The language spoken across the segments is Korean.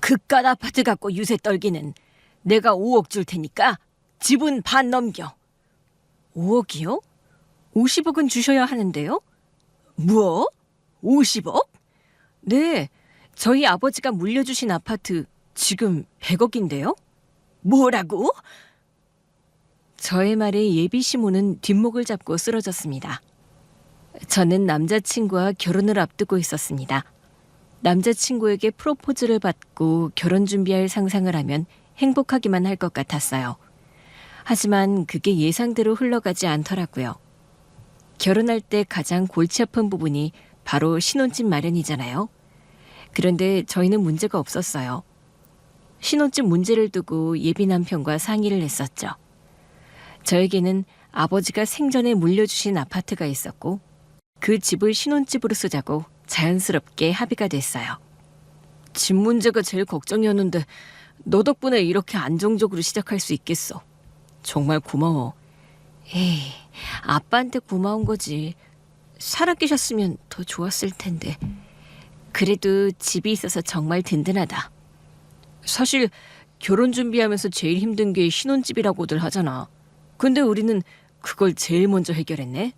그깟 아파트 갖고 유세 떨기는 내가 5억 줄 테니까 집은 반 넘겨. 5억이요? 50억은 주셔야 하는데요? 뭐? 50억? 네, 저희 아버지가 물려주신 아파트 지금 100억인데요? 뭐라고? 저의 말에 예비 시모는 뒷목을 잡고 쓰러졌습니다. 저는 남자친구와 결혼을 앞두고 있었습니다. 남자친구에게 프로포즈를 받고 결혼 준비할 상상을 하면 행복하기만 할 것 같았어요. 하지만 그게 예상대로 흘러가지 않더라고요. 결혼할 때 가장 골치 아픈 부분이 바로 신혼집 마련이잖아요. 그런데 저희는 문제가 없었어요. 신혼집 문제를 두고 예비 남편과 상의를 했었죠. 저에게는 아버지가 생전에 물려주신 아파트가 있었고 그 집을 신혼집으로 쓰자고 자연스럽게 합의가 됐어요. 집 문제가 제일 걱정이었는데 너 덕분에 이렇게 안정적으로 시작할 수 있겠어. 정말 고마워. 에이, 아빠한테 고마운 거지. 살아 계셨으면 더 좋았을 텐데. 그래도 집이 있어서 정말 든든하다. 사실 결혼 준비하면서 제일 힘든 게 신혼집이라고들 하잖아. 근데 우리는 그걸 제일 먼저 해결했네.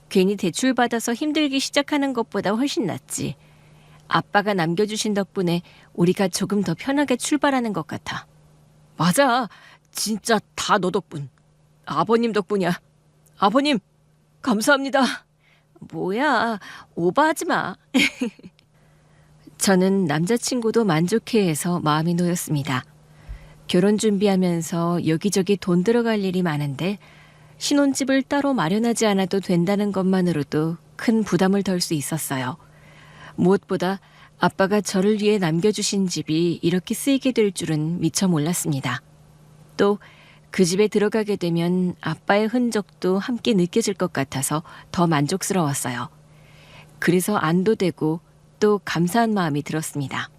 괜히 대출받아서 힘들기 시작하는 것보다 훨씬 낫지. 아빠가 남겨주신 덕분에 우리가 조금 더 편하게 출발하는 것 같아. 맞아. 진짜 다 너 덕분. 아버님 덕분이야. 아버님, 감사합니다. 뭐야, 오버하지 마. 저는 남자친구도 만족해해서 마음이 놓였습니다. 결혼 준비하면서 여기저기 돈 들어갈 일이 많은데 신혼집을 따로 마련하지 않아도 된다는 것만으로도 큰 부담을 덜 수 있었어요. 무엇보다 아빠가 저를 위해 남겨주신 집이 이렇게 쓰이게 될 줄은 미처 몰랐습니다. 또 그 집에 들어가게 되면 아빠의 흔적도 함께 느껴질 것 같아서 더 만족스러웠어요. 그래서 안도되고 또 감사한 마음이 들었습니다.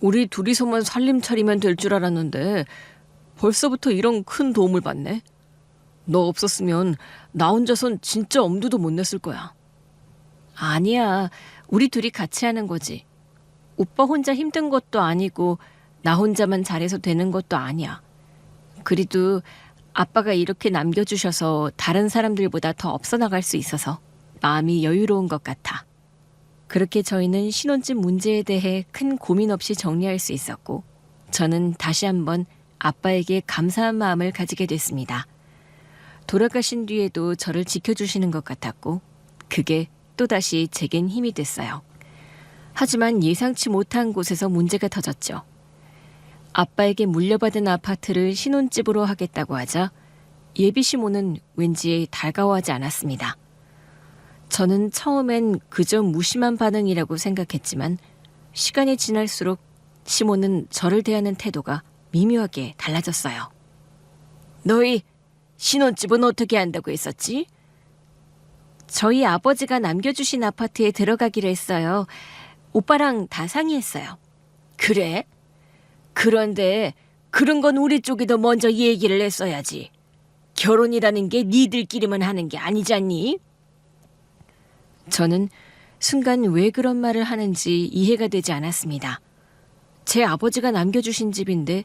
우리 둘이서만 살림 차리면 될 줄 알았는데 벌써부터 이런 큰 도움을 받네. 너 없었으면 나 혼자선 진짜 엄두도 못 냈을 거야. 아니야. 우리 둘이 같이 하는 거지. 오빠 혼자 힘든 것도 아니고 나 혼자만 잘해서 되는 것도 아니야. 그래도 아빠가 이렇게 남겨주셔서 다른 사람들보다 더 없어 나갈 수 있어서 마음이 여유로운 것 같아. 그렇게 저희는 신혼집 문제에 대해 큰 고민 없이 정리할 수 있었고 저는 다시 한번 아빠에게 감사한 마음을 가지게 됐습니다. 돌아가신 뒤에도 저를 지켜주시는 것 같았고 그게 또다시 제겐 힘이 됐어요. 하지만 예상치 못한 곳에서 문제가 터졌죠. 아빠에게 물려받은 아파트를 신혼집으로 하겠다고 하자 예비 시모는 왠지 달가워하지 않았습니다. 저는 처음엔 그저 무심한 반응이라고 생각했지만 시간이 지날수록 시모는 저를 대하는 태도가 미묘하게 달라졌어요. 너희 신혼집은 어떻게 한다고 했었지? 저희 아버지가 남겨주신 아파트에 들어가기로 했어요. 오빠랑 다 상의했어요. 그래? 그런데 그런 건 우리 쪽이 더 먼저 얘기를 했어야지. 결혼이라는 게 니들끼리만 하는 게 아니잖니? 저는 순간 왜 그런 말을 하는지 이해가 되지 않았습니다. 제 아버지가 남겨주신 집인데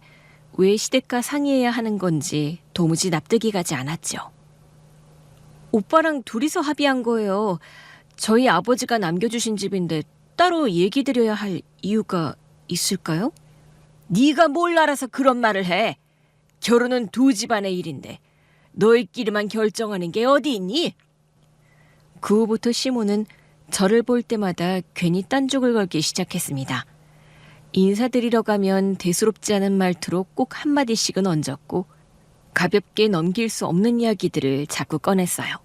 왜 시댁과 상의해야 하는 건지 도무지 납득이 가지 않았죠. 오빠랑 둘이서 합의한 거예요. 저희 아버지가 남겨주신 집인데 따로 얘기 드려야 할 이유가 있을까요? 네가 뭘 알아서 그런 말을 해. 결혼은 두 집안의 일인데 너희끼리만 결정하는 게 어디 있니? 그 후부터 시모는 저를 볼 때마다 괜히 딴쪽을 걸기 시작했습니다. 인사드리러 가면 대수롭지 않은 말투로 꼭 한마디씩은 얹었고 가볍게 넘길 수 없는 이야기들을 자꾸 꺼냈어요.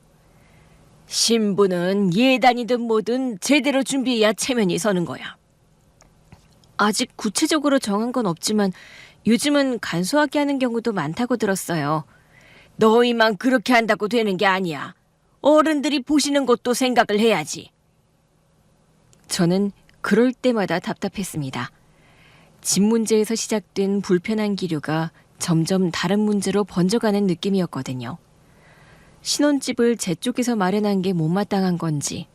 신부는 예단이든 뭐든 제대로 준비해야 체면이 서는 거야. 아직 구체적으로 정한 건 없지만 요즘은 간소하게 하는 경우도 많다고 들었어요. 너희만 그렇게 한다고 되는 게 아니야. 어른들이 보시는 것도 생각을 해야지. 저는 그럴 때마다 답답했습니다. 집 문제에서 시작된 불편한 기류가 점점 다른 문제로 번져가는 느낌이었거든요. 신혼집을 제 쪽에서 마련한 게 못마땅한 건지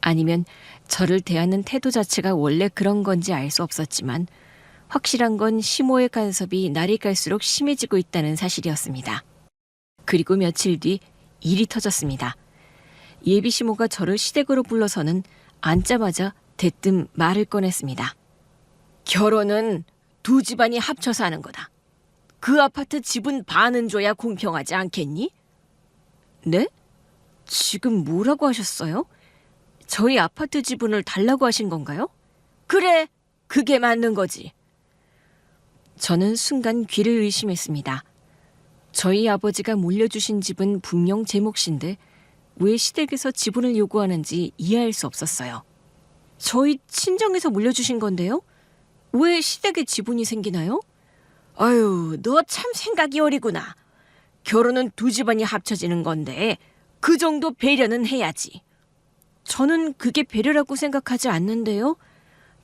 아니면 저를 대하는 태도 자체가 원래 그런 건지 알 수 없었지만 확실한 건 시모의 간섭이 날이 갈수록 심해지고 있다는 사실이었습니다. 그리고 며칠 뒤 일이 터졌습니다. 예비 시모가 저를 시댁으로 불러서는 앉자마자 대뜸 말을 꺼냈습니다. 결혼은 두 집안이 합쳐서 하는 거다. 그 아파트 지분 반은 줘야 공평하지 않겠니? 네? 지금 뭐라고 하셨어요? 저희 아파트 지분을 달라고 하신 건가요? 그래, 그게 맞는 거지. 저는 순간 귀를 의심했습니다. 저희 아버지가 물려주신 집은 분명 제 몫인데 왜 시댁에서 지분을 요구하는지 이해할 수 없었어요. 저희 친정에서 물려주신 건데요? 왜 시댁에 지분이 생기나요? 아유, 너 참 생각이 어리구나. 결혼은 두 집안이 합쳐지는 건데 그 정도 배려는 해야지. 저는 그게 배려라고 생각하지 않는데요.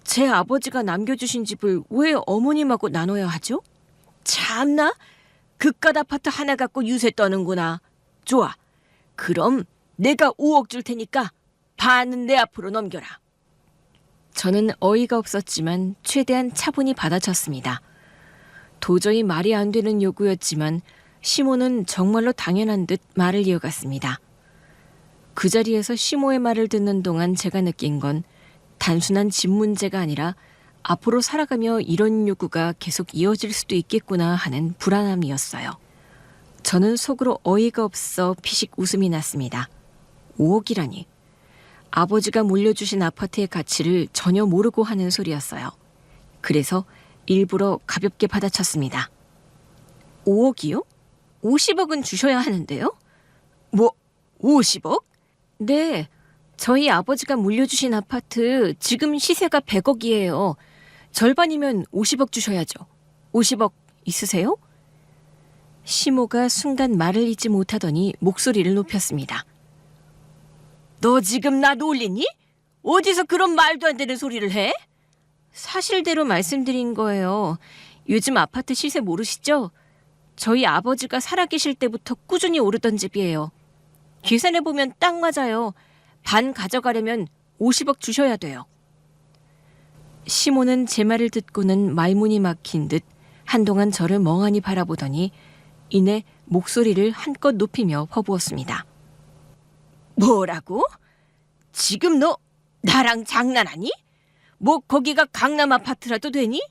제 아버지가 남겨주신 집을 왜 어머님하고 나눠야 하죠? 참나, 그깟 아파트 하나 갖고 유세 떠는구나. 좋아, 그럼 내가 5억 줄 테니까 반은 내 앞으로 넘겨라. 저는 어이가 없었지만 최대한 차분히 받아쳤습니다. 도저히 말이 안 되는 요구였지만 시모는 정말로 당연한 듯 말을 이어갔습니다. 그 자리에서 시모의 말을 듣는 동안 제가 느낀 건 단순한 집 문제가 아니라 앞으로 살아가며 이런 요구가 계속 이어질 수도 있겠구나 하는 불안함이었어요. 저는 속으로 어이가 없어 피식 웃음이 났습니다. 5억이라니. 아버지가 물려주신 아파트의 가치를 전혀 모르고 하는 소리였어요. 그래서 일부러 가볍게 받아쳤습니다. 5억이요? 50억은 주셔야 하는데요? 뭐, 50억? 네, 저희 아버지가 물려주신 아파트 지금 시세가 100억이에요. 절반이면 50억 주셔야죠. 50억 있으세요? 시모가 순간 말을 잇지 못하더니 목소리를 높였습니다. 너 지금 나 놀리니? 어디서 그런 말도 안 되는 소리를 해? 사실대로 말씀드린 거예요. 요즘 아파트 시세 모르시죠? 저희 아버지가 살아계실 때부터 꾸준히 오르던 집이에요. 계산해보면 딱 맞아요. 반 가져가려면 50억 주셔야 돼요. 시모는 제 말을 듣고는 말문이 막힌 듯 한동안 저를 멍하니 바라보더니 이내 목소리를 한껏 높이며 퍼부었습니다. 뭐라고? 지금 너 나랑 장난하니? 뭐 거기가 강남 아파트라도 되니?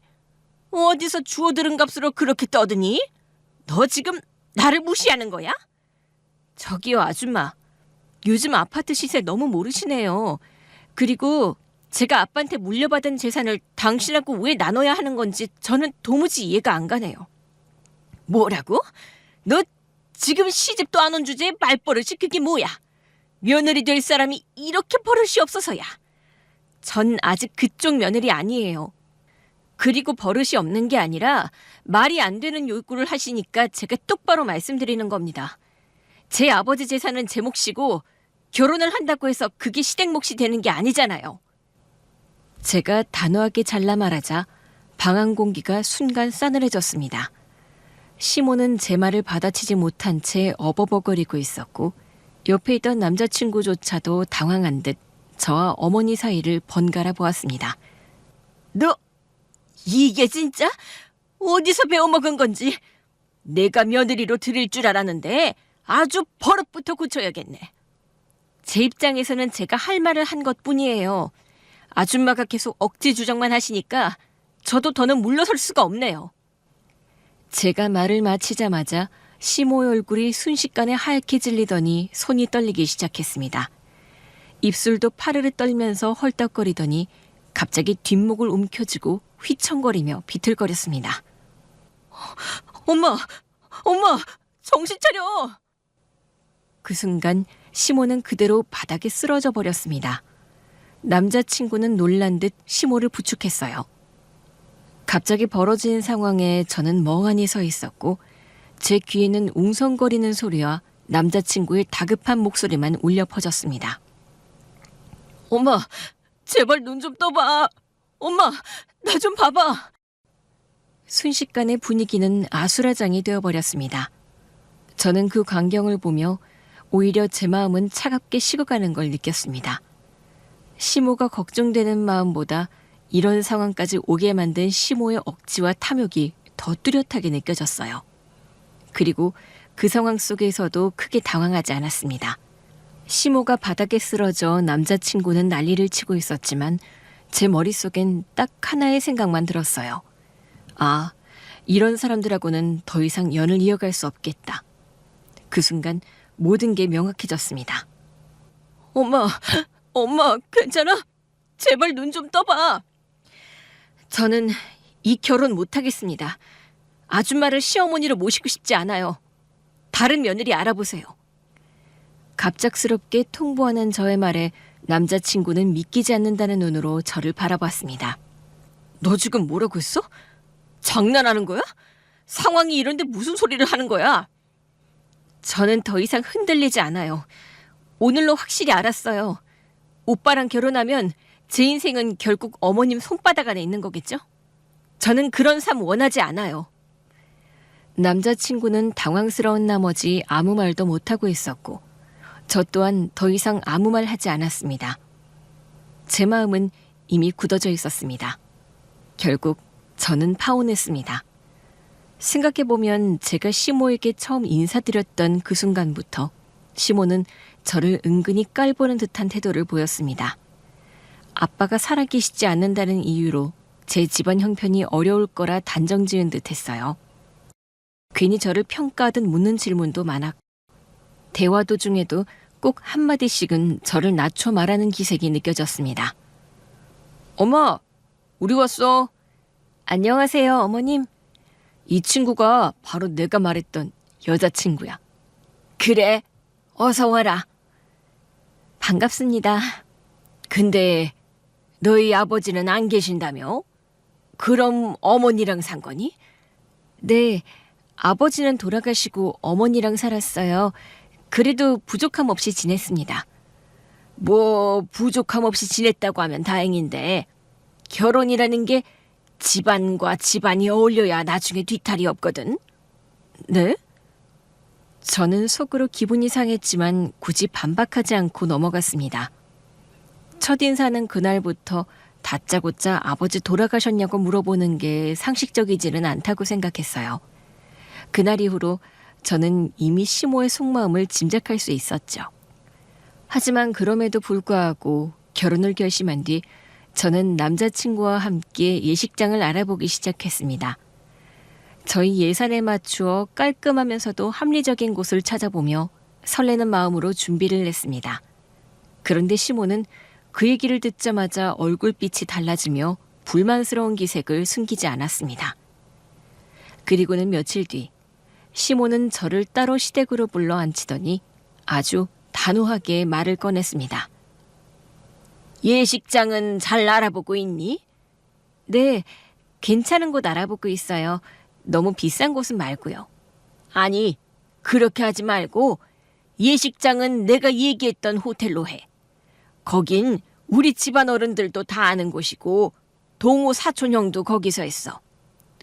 어디서 주워들은 값으로 그렇게 떠드니? 너 지금 나를 무시하는 거야? 저기요, 아줌마. 요즘 아파트 시세 너무 모르시네요. 그리고 제가 아빠한테 물려받은 재산을 당신하고 왜 나눠야 하는 건지 저는 도무지 이해가 안 가네요. 뭐라고? 너 지금 시집도 안 온 주제에 말버릇이 그게 뭐야? 며느리 될 사람이 이렇게 버릇이 없어서야. 전 아직 그쪽 며느리 아니에요. 그리고 버릇이 없는 게 아니라 말이 안 되는 요구를 하시니까 제가 똑바로 말씀드리는 겁니다. 제 아버지 재산은 제 몫이고 결혼을 한다고 해서 그게 시댁 몫이 되는 게 아니잖아요. 제가 단호하게 잘라 말하자 방 안 공기가 순간 싸늘해졌습니다. 시모는 제 말을 받아치지 못한 채 어버버거리고 있었고 옆에 있던 남자친구조차도 당황한 듯 저와 어머니 사이를 번갈아 보았습니다. 너 이게 진짜 어디서 배워먹은 건지 내가 며느리로 들일 줄 알았는데 아주 버릇부터 고쳐야겠네. 제 입장에서는 제가 할 말을 한 것뿐이에요. 아줌마가 계속 억지 주장만 하시니까 저도 더는 물러설 수가 없네요. 제가 말을 마치자마자 시모의 얼굴이 순식간에 하얗게 질리더니 손이 떨리기 시작했습니다. 입술도 파르르 떨면서 헐떡거리더니 갑자기 뒷목을 움켜쥐고 휘청거리며 비틀거렸습니다. 엄마! 엄마! 정신 차려! 그 순간 시모는 그대로 바닥에 쓰러져 버렸습니다. 남자친구는 놀란 듯 시모를 부축했어요. 갑자기 벌어진 상황에 저는 멍하니 서 있었고 제 귀에는 웅성거리는 소리와 남자친구의 다급한 목소리만 울려 퍼졌습니다. 엄마, 제발 눈 좀 떠봐. 엄마, 나 좀 봐봐. 순식간에 분위기는 아수라장이 되어버렸습니다. 저는 그 광경을 보며 오히려 제 마음은 차갑게 식어가는 걸 느꼈습니다. 시모가 걱정되는 마음보다 이런 상황까지 오게 만든 시모의 억지와 탐욕이 더 뚜렷하게 느껴졌어요. 그리고 그 상황 속에서도 크게 당황하지 않았습니다. 시모가 바닥에 쓰러져 남자친구는 난리를 치고 있었지만 제 머릿속엔 딱 하나의 생각만 들었어요. 아, 이런 사람들하고는 더 이상 연을 이어갈 수 없겠다. 그 순간 모든 게 명확해졌습니다. 엄마, 괜찮아? 제발 눈 좀 떠봐. 저는 이 결혼 못하겠습니다. 아줌마를 시어머니로 모시고 싶지 않아요. 다른 며느리 알아보세요. 갑작스럽게 통보하는 저의 말에 남자친구는 믿기지 않는다는 눈으로 저를 바라봤습니다. 너 지금 뭐라고 했어? 장난하는 거야? 상황이 이런데 무슨 소리를 하는 거야? 저는 더 이상 흔들리지 않아요. 오늘로 확실히 알았어요. 오빠랑 결혼하면 제 인생은 결국 어머님 손바닥 안에 있는 거겠죠? 저는 그런 삶 원하지 않아요. 남자친구는 당황스러운 나머지 아무 말도 못하고 있었고 저 또한 더 이상 아무 말 하지 않았습니다. 제 마음은 이미 굳어져 있었습니다. 결국 저는 파혼했습니다. 생각해보면 제가 시모에게 처음 인사드렸던 그 순간부터 시모는 저를 은근히 깔보는 듯한 태도를 보였습니다. 아빠가 살아계시지 않는다는 이유로 제 집안 형편이 어려울 거라 단정지은 듯 했어요. 괜히 저를 평가하듯 묻는 질문도 많았고 대화 도중에도 꼭 한마디씩은 저를 낮춰 말하는 기색이 느껴졌습니다. 엄마, 우리 왔어. 안녕하세요, 어머님. 이 친구가 바로 내가 말했던 여자친구야. 그래, 어서 와라. 반갑습니다. 근데 너희 아버지는 안 계신다며? 그럼 어머니랑 산 거니? 네, 아버지는 돌아가시고 어머니랑 살았어요. 그래도 부족함 없이 지냈습니다. 뭐 부족함 없이 지냈다고 하면 다행인데 결혼이라는 게 집안과 집안이 어울려야 나중에 뒤탈이 없거든. 네? 저는 속으로 기분이 상했지만 굳이 반박하지 않고 넘어갔습니다. 첫인사는 그날부터 다짜고짜 아버지 돌아가셨냐고 물어보는 게 상식적이지는 않다고 생각했어요. 그날 이후로 저는 이미 시모의 속마음을 짐작할 수 있었죠. 하지만 그럼에도 불구하고 결혼을 결심한 뒤 저는 남자친구와 함께 예식장을 알아보기 시작했습니다. 저희 예산에 맞추어 깔끔하면서도 합리적인 곳을 찾아보며 설레는 마음으로 준비를 했습니다. 그런데 시모는 그 얘기를 듣자마자 얼굴빛이 달라지며 불만스러운 기색을 숨기지 않았습니다. 그리고는 며칠 뒤 시모는 저를 따로 시댁으로 불러 앉히더니 아주 단호하게 말을 꺼냈습니다. 예식장은 잘 알아보고 있니? 네, 괜찮은 곳 알아보고 있어요. 너무 비싼 곳은 말고요. 아니, 그렇게 하지 말고 예식장은 내가 얘기했던 호텔로 해. 거긴 우리 집안 어른들도 다 아는 곳이고 동호 사촌 형도 거기서 했어.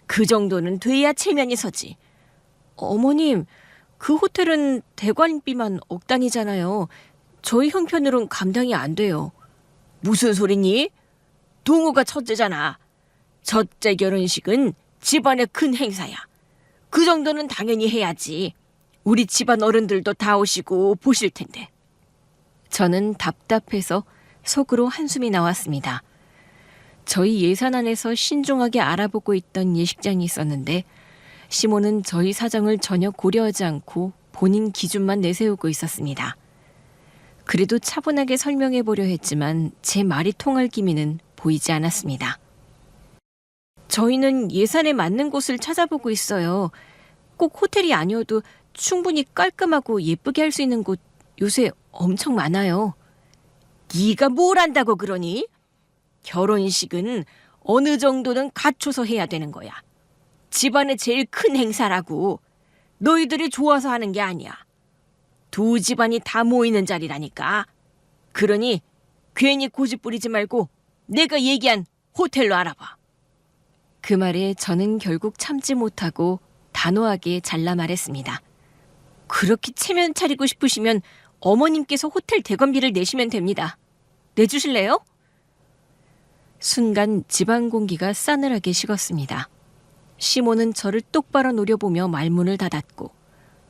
그 정도는 돼야 체면이 서지. 어머님, 그 호텔은 대관비만 억 단위잖아요. 저희 형편으론 감당이 안 돼요. 무슨 소리니? 동호가 첫째잖아. 첫째 결혼식은 집안의 큰 행사야. 그 정도는 당연히 해야지. 우리 집안 어른들도 다 오시고 보실 텐데. 저는 답답해서 속으로 한숨이 나왔습니다. 저희 예산 안에서 신중하게 알아보고 있던 예식장이 있었는데 시모는 저희 사정을 전혀 고려하지 않고 본인 기준만 내세우고 있었습니다. 그래도 차분하게 설명해 보려 했지만 제 말이 통할 기미는 보이지 않았습니다. 저희는 예산에 맞는 곳을 찾아보고 있어요. 꼭 호텔이 아니어도 충분히 깔끔하고 예쁘게 할 수 있는 곳 요새 엄청 많아요. 네가 뭘 안다고 그러니? 결혼식은 어느 정도는 갖춰서 해야 되는 거야. 집안의 제일 큰 행사라고. 너희들이 좋아서 하는 게 아니야. 두 집안이 다 모이는 자리라니까. 그러니 괜히 고집 부리지 말고 내가 얘기한 호텔로 알아봐. 그 말에 저는 결국 참지 못하고 단호하게 잘라 말했습니다. 그렇게 체면 차리고 싶으시면 어머님께서 호텔 대관비를 내시면 됩니다. 내주실래요? 순간 집안 공기가 싸늘하게 식었습니다. 시몬은 저를 똑바로 노려보며 말문을 닫았고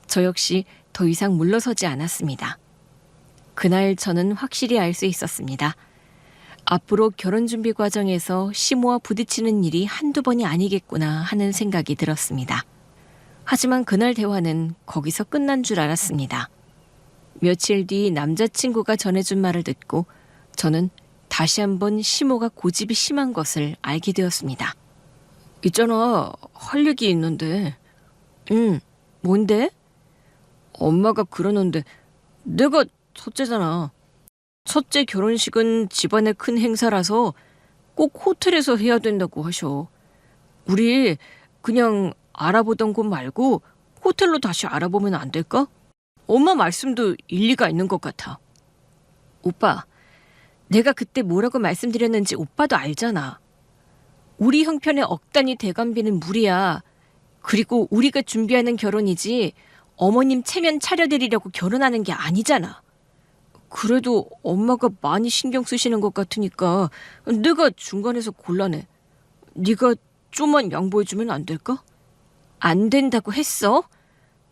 저 역시 더 이상 물러서지 않았습니다. 그날 저는 확실히 알 수 있었습니다. 앞으로 결혼 준비 과정에서 시모와 부딪히는 일이 한두 번이 아니겠구나 하는 생각이 들었습니다. 하지만 그날 대화는 거기서 끝난 줄 알았습니다. 며칠 뒤 남자친구가 전해준 말을 듣고 저는 다시 한번 시모가 고집이 심한 것을 알게 되었습니다. 있잖아, 할 얘기 있는데. 뭔데? 엄마가 그러는데 내가 첫째잖아. 첫째 결혼식은 집안의 큰 행사라서 꼭 호텔에서 해야 된다고 하셔. 우리 그냥 알아보던 곳 말고 호텔로 다시 알아보면 안 될까? 엄마 말씀도 일리가 있는 것 같아. 오빠, 내가 그때 뭐라고 말씀드렸는지 오빠도 알잖아. 우리 형편에 억 단위 대관비는 무리야. 그리고 우리가 준비하는 결혼이지 어머님 체면 차려드리려고 결혼하는 게 아니잖아. 그래도 엄마가 많이 신경 쓰시는 것 같으니까 내가 중간에서 곤란해. 네가 좀만 양보해주면 안 될까? 안 된다고 했어?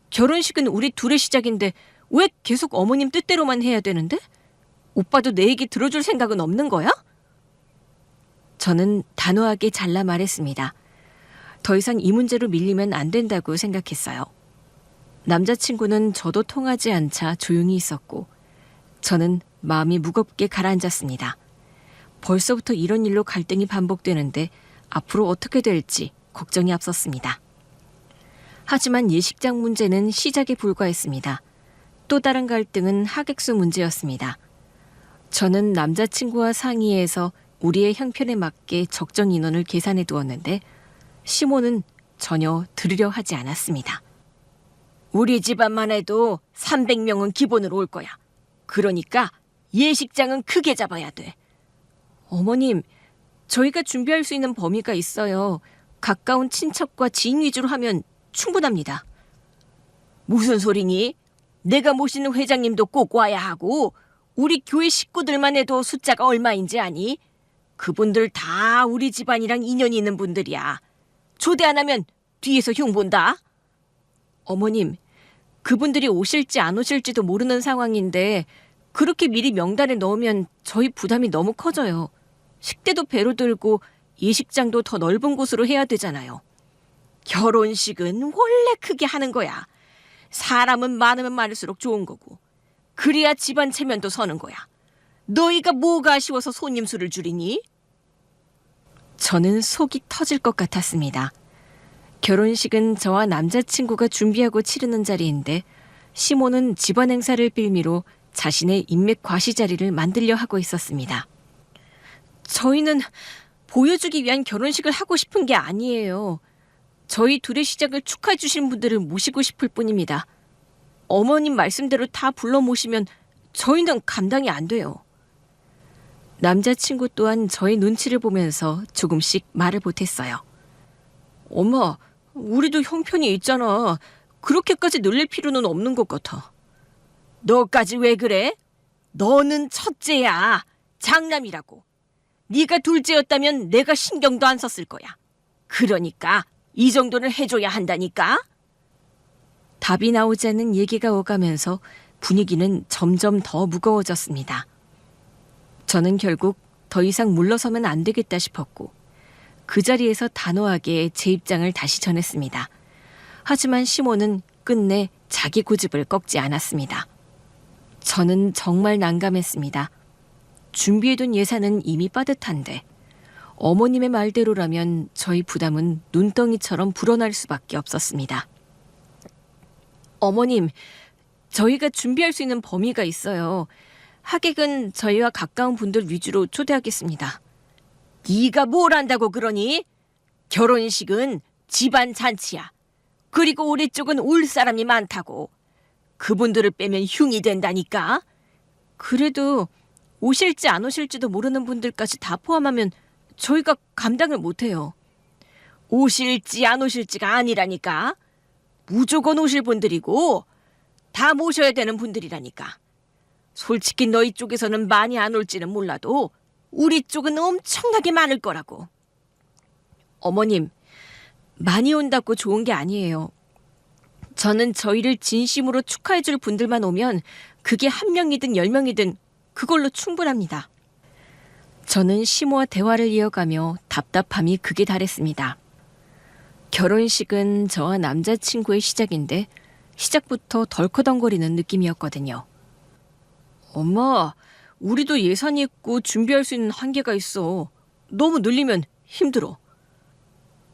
결혼식은 우리 둘의 시작인데 왜 계속 어머님 뜻대로만 해야 되는데? 오빠도 내 얘기 들어줄 생각은 없는 거야? 저는 단호하게 잘라 말했습니다. 더 이상 이 문제로 밀리면 안 된다고 생각했어요. 남자친구는 저도 통하지 않자 조용히 있었고 저는 마음이 무겁게 가라앉았습니다. 벌써부터 이런 일로 갈등이 반복되는데 앞으로 어떻게 될지 걱정이 앞섰습니다. 하지만 예식장 문제는 시작에 불과했습니다. 또 다른 갈등은 하객수 문제였습니다. 저는 남자친구와 상의해서 우리의 형편에 맞게 적정 인원을 계산해 두었는데 시모는 전혀 들으려 하지 않았습니다. 우리 집안만 해도 300명은 기본으로 올 거야. 그러니까 예식장은 크게 잡아야 돼. 어머님, 저희가 준비할 수 있는 범위가 있어요. 가까운 친척과 지인 위주로 하면 충분합니다. 무슨 소리니? 내가 모시는 회장님도 꼭 와야 하고 우리 교회 식구들만 해도 숫자가 얼마인지 아니? 그분들 다 우리 집안이랑 인연이 있는 분들이야. 초대 안 하면 뒤에서 흉본다. 어머님, 그분들이 오실지 안 오실지도 모르는 상황인데 그렇게 미리 명단에 넣으면 저희 부담이 너무 커져요. 식대도 배로 들고 예식장도 더 넓은 곳으로 해야 되잖아요. 결혼식은 원래 크게 하는 거야. 사람은 많으면 많을수록 좋은 거고. 그래야 집안 체면도 서는 거야. 너희가 뭐가 아쉬워서 손님 수를 줄이니? 저는 속이 터질 것 같았습니다. 결혼식은 저와 남자친구가 준비하고 치르는 자리인데 시모는 집안 행사를 빌미로 자신의 인맥 과시 자리를 만들려 하고 있었습니다. 저희는 보여주기 위한 결혼식을 하고 싶은 게 아니에요. 저희 둘의 시작을 축하해 주신 분들을 모시고 싶을 뿐입니다. 어머님 말씀대로 다 불러 모시면 저희는 감당이 안 돼요. 남자친구 또한 저의 눈치를 보면서 조금씩 말을 보탰어요. 엄마, 우리도 형편이 있잖아. 그렇게까지 늘릴 필요는 없는 것 같아. 너까지 왜 그래? 너는 첫째야. 장남이라고. 네가 둘째였다면 내가 신경도 안 썼을 거야. 그러니까 이 정도는 해줘야 한다니까. 답이 나오지 않는 얘기가 오가면서 분위기는 점점 더 무거워졌습니다. 저는 결국 더 이상 물러서면 안 되겠다 싶었고 그 자리에서 단호하게 제 입장을 다시 전했습니다. 하지만 시모는 끝내 자기 고집을 꺾지 않았습니다. 저는 정말 난감했습니다. 준비해둔 예산은 이미 빠듯한데 어머님의 말대로라면 저희 부담은 눈덩이처럼 불어날 수밖에 없었습니다. 어머님, 저희가 준비할 수 있는 범위가 있어요. 하객은 저희와 가까운 분들 위주로 초대하겠습니다. 네가 뭘 안다고 그러니? 결혼식은 집안 잔치야. 그리고 우리 쪽은 올 사람이 많다고. 그분들을 빼면 흉이 된다니까. 그래도 오실지 안 오실지도 모르는 분들까지 다 포함하면 저희가 감당을 못해요. 오실지 안 오실지가 아니라니까. 무조건 오실 분들이고 다 모셔야 되는 분들이라니까. 솔직히 너희 쪽에서는 많이 안 올지는 몰라도 우리 쪽은 엄청나게 많을 거라고. 어머님, 많이 온다고 좋은 게 아니에요. 저는 저희를 진심으로 축하해줄 분들만 오면 그게 1명이든 10명이든 그걸로 충분합니다. 저는 시모와 대화를 이어가며 답답함이 극에 달했습니다. 결혼식은 저와 남자친구의 시작인데 시작부터 덜커덩거리는 느낌이었거든요. 엄마, 우리도 예산이 있고 준비할 수 있는 한계가 있어. 너무 늘리면 힘들어.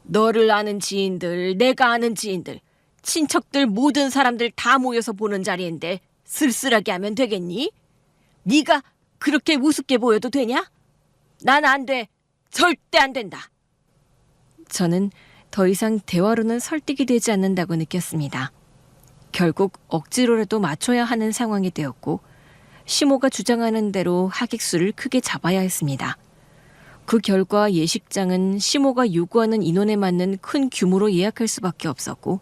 너를 아는 지인들, 내가 아는 지인들, 친척들 모든 사람들 다 모여서 보는 자리인데 쓸쓸하게 하면 되겠니? 네가 그렇게 우습게 보여도 되냐? 난 안 돼. 절대 안 된다. 저는 더 이상 대화로는 설득이 되지 않는다고 느꼈습니다. 결국 억지로라도 맞춰야 하는 상황이 되었고 시모가 주장하는 대로 하객수를 크게 잡아야 했습니다. 그 결과 예식장은 시모가 요구하는 인원에 맞는 큰 규모로 예약할 수밖에 없었고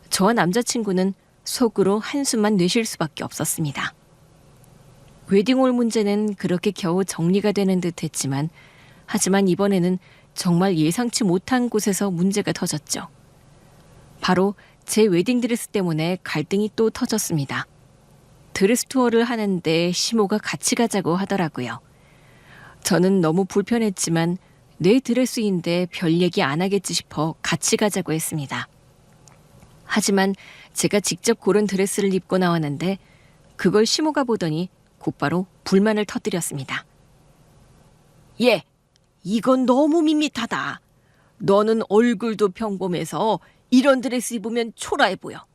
저와 남자친구는 속으로 한숨만 내쉴 수밖에 없었습니다. 웨딩홀 문제는 그렇게 겨우 정리가 되는 듯 했지만 하지만 이번에는 정말 예상치 못한 곳에서 문제가 터졌죠. 바로 제 웨딩드레스 때문에 갈등이 또 터졌습니다. 드레스 투어를 하는데 시모가 같이 가자고 하더라고요. 저는 너무 불편했지만 내 드레스인데 별 얘기 안 하겠지 싶어 같이 가자고 했습니다. 하지만 제가 직접 고른 드레스를 입고 나왔는데 그걸 시모가 보더니 곧바로 불만을 터뜨렸습니다. 예, 이건 너무 밋밋하다. 너는 얼굴도 평범해서 이런 드레스 입으면 초라해 보여.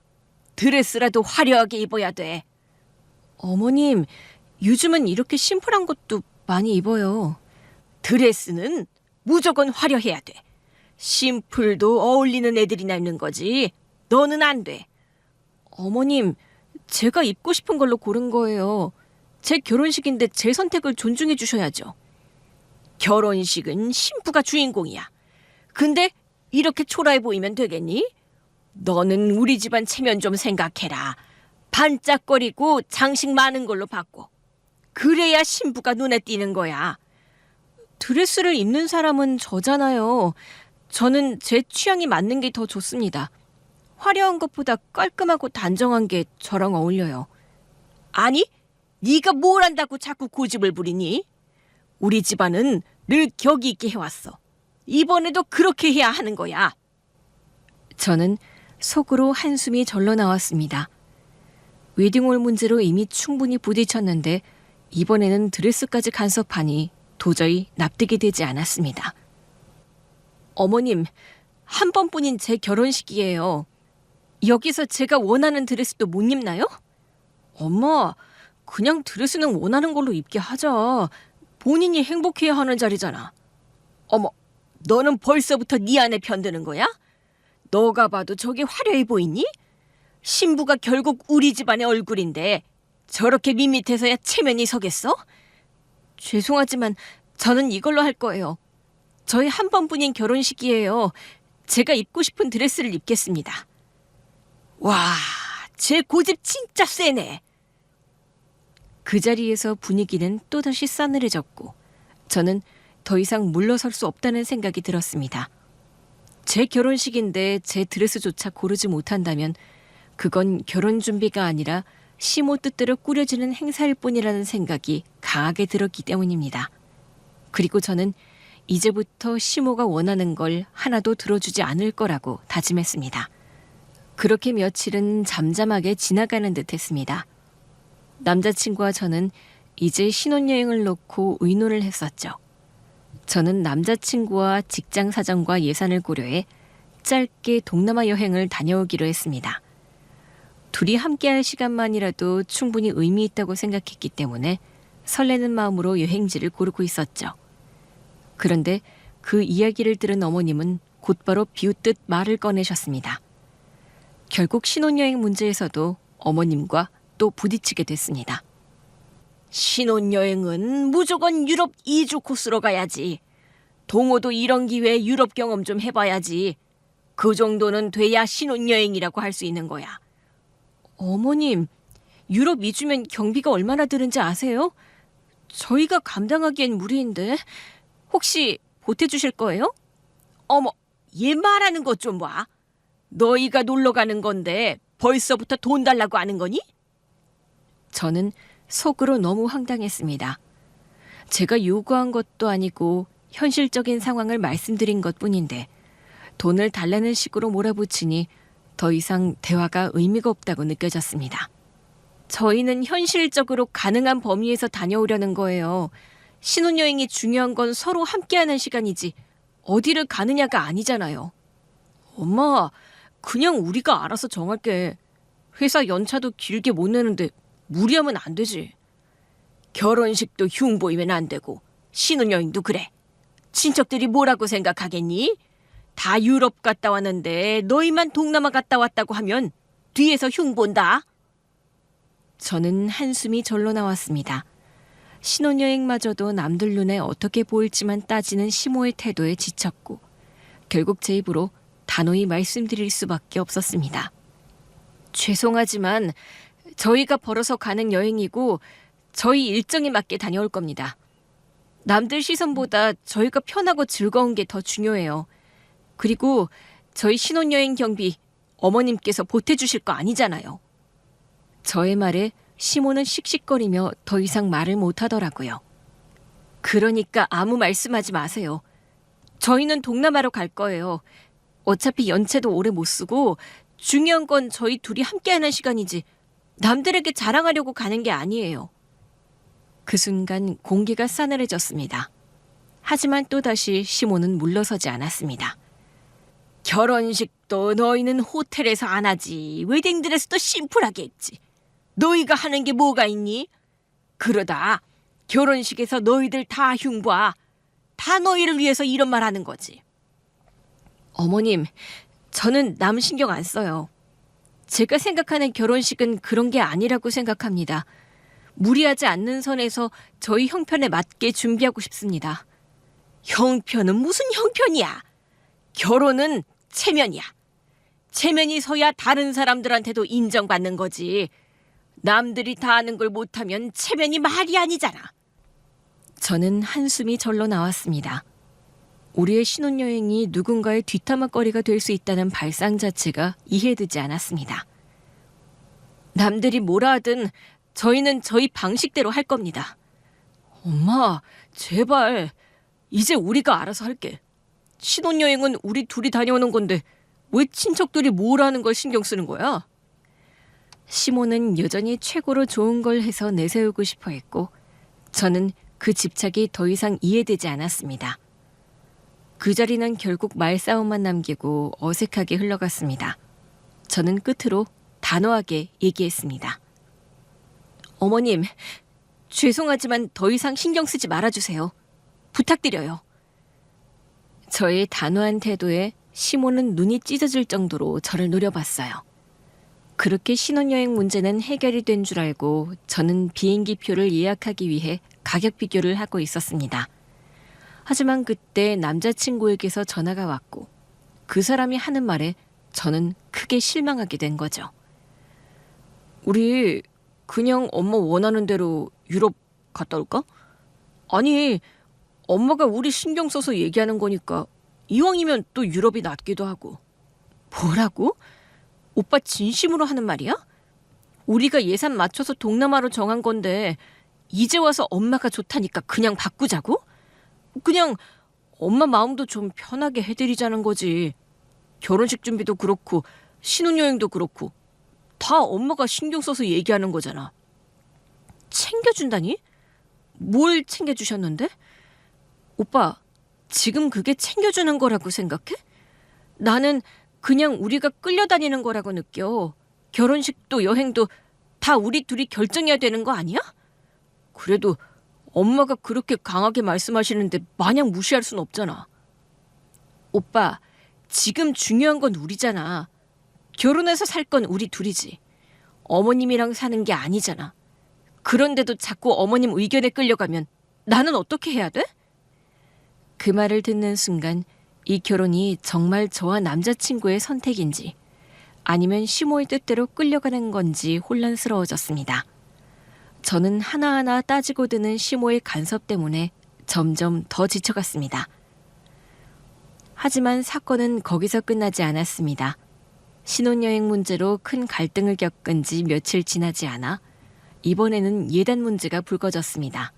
드레스라도 화려하게 입어야 돼. 어머님, 요즘은 이렇게 심플한 것도 많이 입어요. 드레스는 무조건 화려해야 돼. 심플도 어울리는 애들이나 입는 거지. 너는 안 돼. 어머님, 제가 입고 싶은 걸로 고른 거예요. 제 결혼식인데 제 선택을 존중해 주셔야죠. 결혼식은 신부가 주인공이야. 근데 이렇게 초라해 보이면 되겠니? 너는 우리 집안 체면 좀 생각해라. 반짝거리고 장식 많은 걸로 바꿔. 그래야 신부가 눈에 띄는 거야. 드레스를 입는 사람은 저잖아요. 저는 제 취향이 맞는 게 더 좋습니다. 화려한 것보다 깔끔하고 단정한 게 저랑 어울려요. 아니, 네가 뭘 안다고 자꾸 고집을 부리니? 우리 집안은 늘 격이 있게 해왔어. 이번에도 그렇게 해야 하는 거야. 저는 속으로 한숨이 절로 나왔습니다. 웨딩홀 문제로 이미 충분히 부딪혔는데 이번에는 드레스까지 간섭하니 도저히 납득이 되지 않았습니다. 어머님, 한 번뿐인 제 결혼식이에요. 여기서 제가 원하는 드레스도 못 입나요? 엄마, 그냥 드레스는 원하는 걸로 입게 하자. 본인이 행복해야 하는 자리잖아. 어머, 너는 벌써부터 네 안에 편드는 거야? 너가 봐도 저게 화려해 보이니? 신부가 결국 우리 집안의 얼굴인데 저렇게 밋밋해서야 체면이 서겠어? 죄송하지만 저는 이걸로 할 거예요. 저희 한 번뿐인 결혼식이에요. 제가 입고 싶은 드레스를 입겠습니다. 와, 제 고집 진짜 세네. 그 자리에서 분위기는 또다시 싸늘해졌고 저는 더 이상 물러설 수 없다는 생각이 들었습니다. 제 결혼식인데 제 드레스조차 고르지 못한다면 그건 결혼 준비가 아니라 시모 뜻대로 꾸려지는 행사일 뿐이라는 생각이 강하게 들었기 때문입니다. 그리고 저는 이제부터 시모가 원하는 걸 하나도 들어주지 않을 거라고 다짐했습니다. 그렇게 며칠은 잠잠하게 지나가는 듯 했습니다. 남자친구와 저는 이제 신혼여행을 놓고 의논을 했었죠. 저는 남자친구와 직장 사정과 예산을 고려해 짧게 동남아 여행을 다녀오기로 했습니다. 둘이 함께할 시간만이라도 충분히 의미 있다고 생각했기 때문에 설레는 마음으로 여행지를 고르고 있었죠. 그런데 그 이야기를 들은 어머님은 곧바로 비웃듯 말을 꺼내셨습니다. 결국 신혼여행 문제에서도 어머님과 또 부딪히게 됐습니다. 신혼여행은 무조건 유럽 2주 코스로 가야지. 동호도 이런 기회에 유럽 경험 좀 해봐야지. 그 정도는 돼야 신혼여행이라고 할 수 있는 거야. 어머님, 유럽 이주면 경비가 얼마나 드는지 아세요? 저희가 감당하기엔 무리인데 혹시 보태주실 거예요? 어머, 얘 말하는 것 좀 봐. 너희가 놀러 가는 건데 벌써부터 돈 달라고 하는 거니? 저는 속으로 너무 황당했습니다. 제가 요구한 것도 아니고 현실적인 상황을 말씀드린 것뿐인데 돈을 달라는 식으로 몰아붙이니 더 이상 대화가 의미가 없다고 느껴졌습니다. 저희는 현실적으로 가능한 범위에서 다녀오려는 거예요. 신혼여행이 중요한 건 서로 함께하는 시간이지 어디를 가느냐가 아니잖아요. 엄마, 그냥 우리가 알아서 정할게. 회사 연차도 길게 못 내는데 무리하면 안 되지. 결혼식도 흉보이면 안 되고 신혼여행도 그래. 친척들이 뭐라고 생각하겠니? 다 유럽 갔다 왔는데 너희만 동남아 갔다 왔다고 하면 뒤에서 흉본다. 저는 한숨이 절로 나왔습니다. 신혼여행마저도 남들 눈에 어떻게 보일지만 따지는 시모의 태도에 지쳤고 결국 제 입으로 단호히 말씀드릴 수밖에 없었습니다. 죄송하지만 저희가 벌어서 가는 여행이고 저희 일정에 맞게 다녀올 겁니다. 남들 시선보다 저희가 편하고 즐거운 게 더 중요해요. 그리고 저희 신혼여행 경비 어머님께서 보태주실 거 아니잖아요. 저의 말에 시모는 씩씩거리며 더 이상 말을 못하더라고요. 그러니까 아무 말씀하지 마세요. 저희는 동남아로 갈 거예요. 어차피 연체도 오래 못 쓰고 중요한 건 저희 둘이 함께하는 시간이지 남들에게 자랑하려고 가는 게 아니에요. 그 순간 공기가 싸늘해졌습니다. 하지만 또다시 시모는 물러서지 않았습니다. 결혼식도 너희는 호텔에서 안 하지. 웨딩드레스도 심플하게 했지. 너희가 하는 게 뭐가 있니? 그러다 결혼식에서 너희들 다 흉봐. 다 너희를 위해서 이런 말 하는 거지. 어머님, 저는 남 신경 안 써요. 제가 생각하는 결혼식은 그런 게 아니라고 생각합니다. 무리하지 않는 선에서 저희 형편에 맞게 준비하고 싶습니다. 형편은 무슨 형편이야? 결혼은 체면이야. 체면이 서야 다른 사람들한테도 인정받는 거지. 남들이 다 아는 걸 못하면 체면이 말이 아니잖아. 저는 한숨이 절로 나왔습니다. 우리의 신혼여행이 누군가의 뒷담화거리가 될 수 있다는 발상 자체가 이해되지 않았습니다. 남들이 뭐라 하든 저희는 저희 방식대로 할 겁니다. 엄마, 제발. 이제 우리가 알아서 할게. 신혼여행은 우리 둘이 다녀오는 건데 왜 친척들이 뭐라는 걸 신경 쓰는 거야? 시모는 여전히 최고로 좋은 걸 해서 내세우고 싶어 했고 저는 그 집착이 더 이상 이해되지 않았습니다. 그 자리는 결국 말싸움만 남기고 어색하게 흘러갔습니다. 저는 끝으로 단호하게 얘기했습니다. 어머님, 죄송하지만 더 이상 신경 쓰지 말아주세요. 부탁드려요. 저의 단호한 태도에 시모는 눈이 찢어질 정도로 저를 노려봤어요. 그렇게 신혼여행 문제는 해결이 된 줄 알고 저는 비행기 표를 예약하기 위해 가격 비교를 하고 있었습니다. 하지만 그때 남자친구에게서 전화가 왔고 그 사람이 하는 말에 저는 크게 실망하게 된 거죠. 우리 그냥 엄마 원하는 대로 유럽 갔다 올까? 아니, 엄마가 우리 신경 써서 얘기하는 거니까 이왕이면 또 유럽이 낫기도 하고. 뭐라고? 오빠 진심으로 하는 말이야? 우리가 예산 맞춰서 동남아로 정한 건데 이제 와서 엄마가 좋다니까 그냥 바꾸자고? 그냥 엄마 마음도 좀 편하게 해드리자는 거지. 결혼식 준비도 그렇고 신혼여행도 그렇고 다 엄마가 신경 써서 얘기하는 거잖아. 챙겨준다니? 뭘 챙겨주셨는데? 오빠, 지금 그게 챙겨주는 거라고 생각해? 나는 그냥 우리가 끌려다니는 거라고 느껴. 결혼식도 여행도 다 우리 둘이 결정해야 되는 거 아니야? 그래도 엄마가 그렇게 강하게 말씀하시는데 마냥 무시할 순 없잖아. 오빠, 지금 중요한 건 우리잖아. 결혼해서 살 건 우리 둘이지. 어머님이랑 사는 게 아니잖아. 그런데도 자꾸 어머님 의견에 끌려가면 나는 어떻게 해야 돼? 그 말을 듣는 순간 이 결혼이 정말 저와 남자친구의 선택인지 아니면 시모의 뜻대로 끌려가는 건지 혼란스러워졌습니다. 저는 하나하나 따지고 드는 시모의 간섭 때문에 점점 더 지쳐갔습니다. 하지만 사건은 거기서 끝나지 않았습니다. 신혼여행 문제로 큰 갈등을 겪은 지 며칠 지나지 않아 이번에는 예단 문제가 불거졌습니다.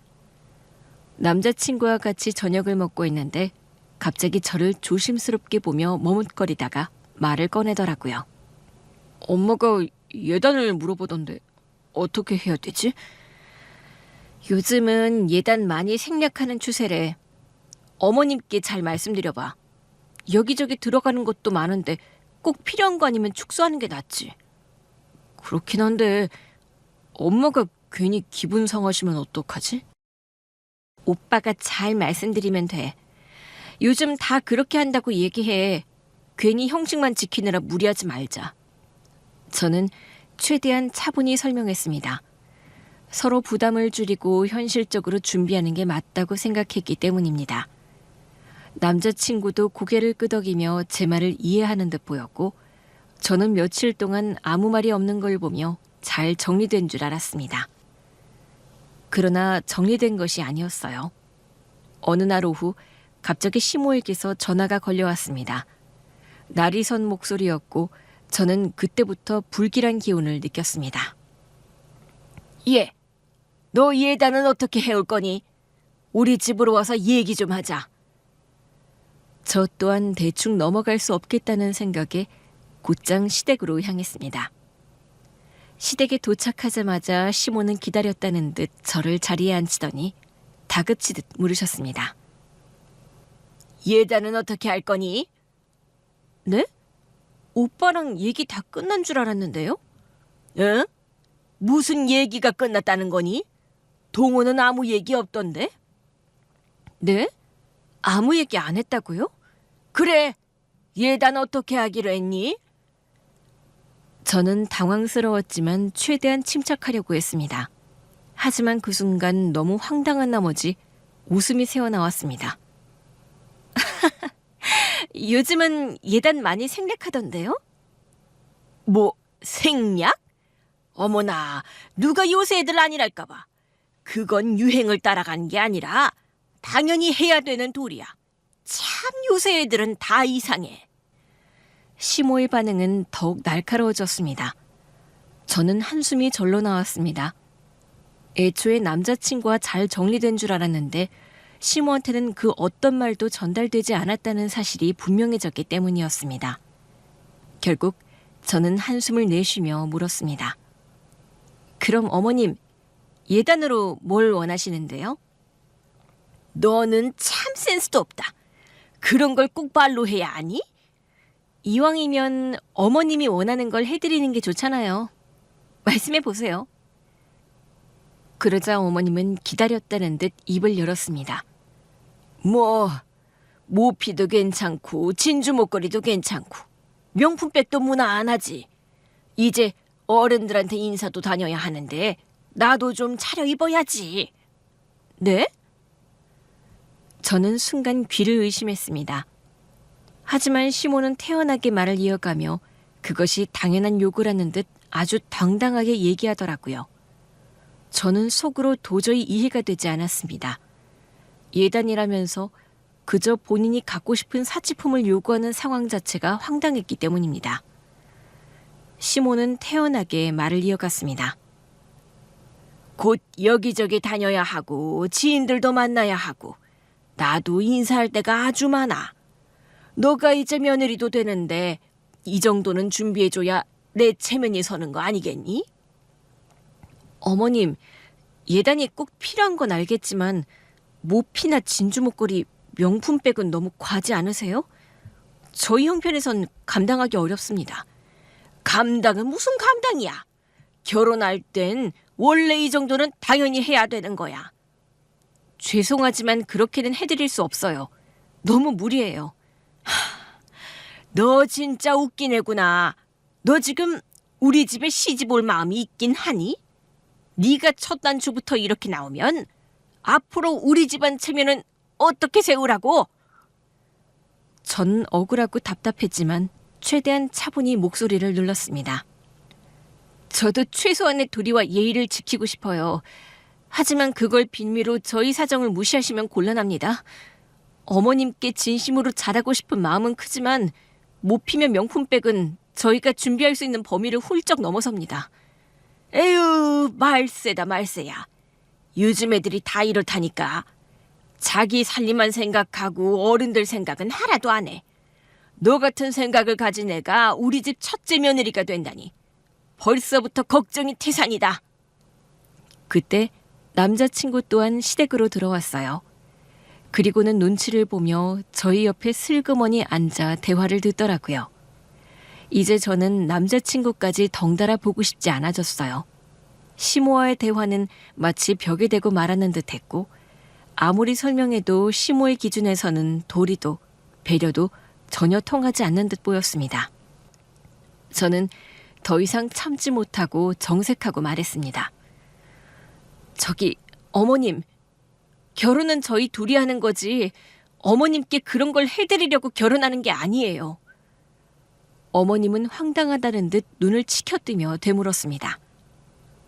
남자친구와 같이 저녁을 먹고 있는데 갑자기 저를 조심스럽게 보며 머뭇거리다가 말을 꺼내더라고요. 엄마가 예단을 물어보던데 어떻게 해야 되지? 요즘은 예단 많이 생략하는 추세래. 어머님께 잘 말씀드려봐. 여기저기 들어가는 것도 많은데 꼭 필요한 거 아니면 축소하는 게 낫지. 그렇긴 한데 엄마가 괜히 기분 상하시면 어떡하지? 오빠가 잘 말씀드리면 돼. 요즘 다 그렇게 한다고 얘기해. 괜히 형식만 지키느라 무리하지 말자. 저는 최대한 차분히 설명했습니다. 서로 부담을 줄이고 현실적으로 준비하는 게 맞다고 생각했기 때문입니다. 남자친구도 고개를 끄덕이며 제 말을 이해하는 듯 보였고 저는 며칠 동안 아무 말이 없는 걸 보며 잘 정리된 줄 알았습니다. 그러나 정리된 것이 아니었어요. 어느 날 오후 갑자기 시모에게서 전화가 걸려왔습니다. 날이 선 목소리였고 저는 그때부터 불길한 기운을 느꼈습니다. 예, 너 예단은 어떻게 해올 거니? 우리 집으로 와서 얘기 좀 하자. 저 또한 대충 넘어갈 수 없겠다는 생각에 곧장 시댁으로 향했습니다. 시댁에 도착하자마자 시모는 기다렸다는 듯 저를 자리에 앉히더니 다그치듯 물으셨습니다. 예단은 어떻게 할 거니? 네? 오빠랑 얘기 다 끝난 줄 알았는데요? 응? 무슨 얘기가 끝났다는 거니? 동호는 아무 얘기 없던데? 네? 아무 얘기 안 했다고요? 그래, 예단 어떻게 하기로 했니? 저는 당황스러웠지만 최대한 침착하려고 했습니다. 하지만 그 순간 너무 황당한 나머지 웃음이 새어나왔습니다. 요즘은 예단 많이 생략하던데요? 뭐 생략? 어머나, 누가 요새 애들 아니랄까 봐. 그건 유행을 따라간 게 아니라 당연히 해야 되는 도리야. 참 요새 애들은 다 이상해. 시모의 반응은 더욱 날카로워졌습니다. 저는 한숨이 절로 나왔습니다. 애초에 남자친구와 잘 정리된 줄 알았는데 시모한테는 그 어떤 말도 전달되지 않았다는 사실이 분명해졌기 때문이었습니다. 결국 저는 한숨을 내쉬며 물었습니다. 그럼 어머님, 예단으로 뭘 원하시는데요? 너는 참 센스도 없다. 그런 걸 꼭 말로 해야 하니? 이왕이면 어머님이 원하는 걸 해드리는 게 좋잖아요. 말씀해 보세요. 그러자 어머님은 기다렸다는 듯 입을 열었습니다. 모피도 괜찮고 진주 목걸이도 괜찮고 명품백도 무난하지. 이제 어른들한테 인사도 다녀야 하는데 나도 좀 차려입어야지. 네? 저는 순간 귀를 의심했습니다. 하지만 시모는 태연하게 말을 이어가며 그것이 당연한 요구라는 듯 아주 당당하게 얘기하더라고요. 저는 속으로 도저히 이해가 되지 않았습니다. 예단이라면서 그저 본인이 갖고 싶은 사치품을 요구하는 상황 자체가 황당했기 때문입니다. 시모는 태연하게 말을 이어갔습니다. 곧 여기저기 다녀야 하고 지인들도 만나야 하고 나도 인사할 때가 아주 많아. 너가 이제 며느리도 되는데 이 정도는 준비해줘야 내 체면이 서는 거 아니겠니? 어머님, 예단이 꼭 필요한 건 알겠지만 모피나 진주 목걸이, 명품백은 너무 과하지 않으세요? 저희 형편에선 감당하기 어렵습니다. 감당은 무슨 감당이야. 결혼할 땐 원래 이 정도는 당연히 해야 되는 거야. 죄송하지만 그렇게는 해드릴 수 없어요. 너무 무리해요. 너 진짜 웃긴 애구나. 너 지금 우리 집에 시집 올 마음이 있긴 하니? 네가 첫 단추부터 이렇게 나오면 앞으로 우리 집안 체면은 어떻게 세우라고? 전 억울하고 답답했지만 최대한 차분히 목소리를 눌렀습니다. 저도 최소한의 도리와 예의를 지키고 싶어요. 하지만 그걸 빌미로 저희 사정을 무시하시면 곤란합니다. 어머님께 진심으로 잘하고 싶은 마음은 크지만 못 피면 명품백은 저희가 준비할 수 있는 범위를 훌쩍 넘어섭니다. 에휴, 말세다 말세야. 요즘 애들이 다 이렇다니까. 자기 살림만 생각하고 어른들 생각은 하나도 안 해. 너 같은 생각을 가진 애가 우리 집 첫째 며느리가 된다니. 벌써부터 걱정이 태산이다. 그때 남자친구 또한 시댁으로 들어왔어요. 그리고는 눈치를 보며 저희 옆에 슬그머니 앉아 대화를 듣더라고요. 이제 저는 남자친구까지 덩달아 보고 싶지 않아졌어요. 시모와의 대화는 마치 벽에 대고 말하는 듯했고 아무리 설명해도 시모의 기준에서는 도리도 배려도 전혀 통하지 않는 듯 보였습니다. 저는 더 이상 참지 못하고 정색하고 말했습니다. 저기 어머님, 결혼은 저희 둘이 하는 거지 어머님께 그런 걸 해드리려고 결혼하는 게 아니에요. 어머님은 황당하다는 듯 눈을 치켜뜨며 되물었습니다.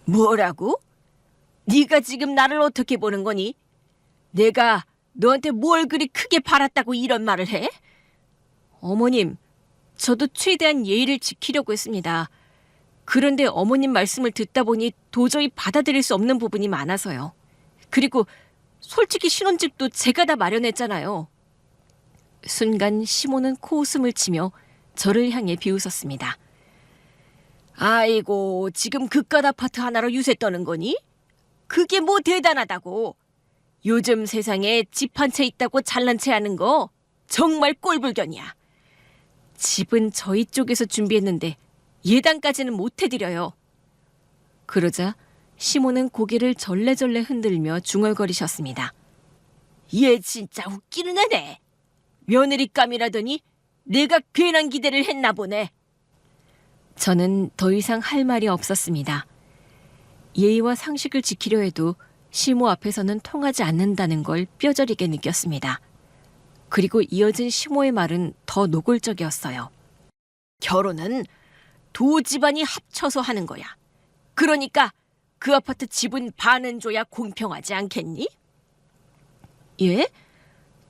뭐라고? 네가 지금 나를 어떻게 보는 거니? 내가 너한테 뭘 그리 크게 바랐다고 이런 말을 해? 어머님, 저도 최대한 예의를 지키려고 했습니다. 그런데 어머님 말씀을 듣다 보니 도저히 받아들일 수 없는 부분이 많아서요. 그리고 솔직히 신혼집도 제가 다 마련했잖아요. 순간 시모는 코웃음을 치며 저를 향해 비웃었습니다. 아이고, 지금 그깟 아파트 하나로 유세 떠는 거니? 그게 뭐 대단하다고. 요즘 세상에 집 한 채 있다고 잘난 체 하는 거 정말 꼴불견이야. 집은 저희 쪽에서 준비했는데 예단까지는 못 해드려요. 그러자 시모는 고개를 절레절레 흔들며 중얼거리셨습니다. 얘 진짜 웃기는 애네. 며느리감이라더니 내가 괜한 기대를 했나 보네. 저는 더 이상 할 말이 없었습니다. 예의와 상식을 지키려 해도 시모 앞에서는 통하지 않는다는 걸 뼈저리게 느꼈습니다. 그리고 이어진 시모의 말은 더 노골적이었어요. 결혼은 두 집안이 합쳐서 하는 거야. 그러니까 그 아파트 지분 반은 줘야 공평하지 않겠니? 예?